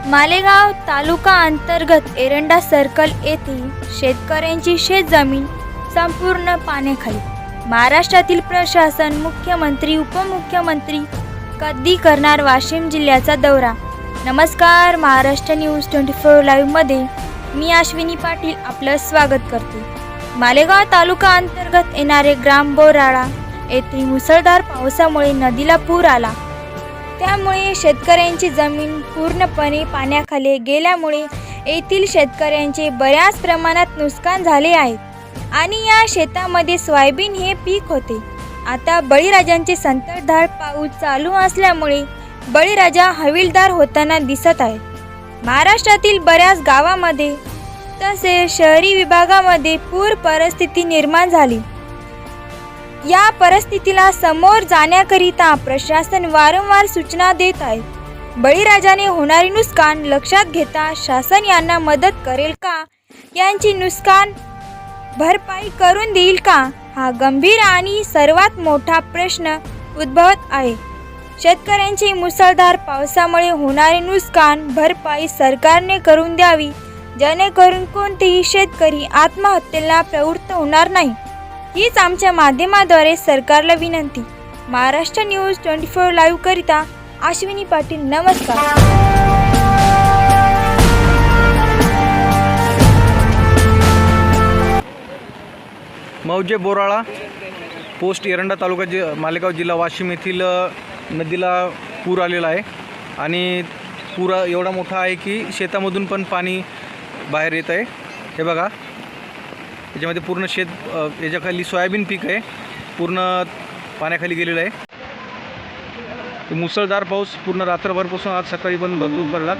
मालेगाव तालुका अंतर्गत एरंडा सर्कल येथे शेतकऱ्यांची शेतजमीन संपूर्ण पाण्याखाली। महाराष्ट्रातील प्रशासन, मुख्यमंत्री, उपमुख्यमंत्री कधी करणार वाशिम जिल्ह्याचा दौरा? नमस्कार, महाराष्ट्र न्यूज 24 लाईव्ह मध्ये मी अश्विनी पाटील आपलं स्वागत करते। मालेगाव तालुका अंतर्गत येणारे ग्राम बोराळा येथे मुसळधार पावसामुळे नदीला पूर आला। त्यामुळे शेतकऱ्यांची जमीन पूर्णपणे पाण्याखाली गेल्यामुळे येथील शेतकऱ्यांचे बऱ्याच प्रमाणात नुकसान झाले आहे आणि या शेतामध्ये सोयाबीन हे पीक होते। आता बळीराजांचे संततधार पाऊस चालू असल्यामुळे बळीराजा हवालदिल होताना दिसत आहे। महाराष्ट्रातील बऱ्याच गावांमध्ये तसेच शहरी विभागामध्ये पूर परिस्थिती निर्माण झाली। या परिस्थितीला समोर जाण्याकरिता प्रशासन वारंवार सूचना देत आहे। बळीराजाने होणारे नुकसान लक्षात घेता शासन यांना मदत करेल का? यांची नुकसान भरपाई करून देईल का? हा गंभीर आणि सर्वात मोठा प्रश्न उद्भवत आहे। शेतकऱ्यांची मुसळधार पावसामुळे होणारे नुकसान भरपाई सरकारने करून द्यावी, जेणेकरून कोणतेही शेतकरी आत्महत्येला प्रवृत्त होणार नाही, हीच आमच्या माध्यमाद्वारे सरकारला विनंती। महाराष्ट्र न्यूज 24 लाईव्ह करिता अश्विनी पाटील, नमस्कार। मौजे बोराळा पोस्ट एरंडा तालुका मालेगाव जिल्हा वाशिम येथील नदीला पूर आलेला आहे आणि पूर एवढा मोठा आहे की शेतामधून पण पाणी बाहेर येत आहे। हे बघा, याच्यामध्ये पूर्ण शेत, याच्याखाली सोयाबीन पीक आहे, पूर्ण पाण्याखाली गेलेलं आहे। मुसळधार पाऊस पूर्ण रात्रभरपासून आज सकाळी पण भरपूर पडला।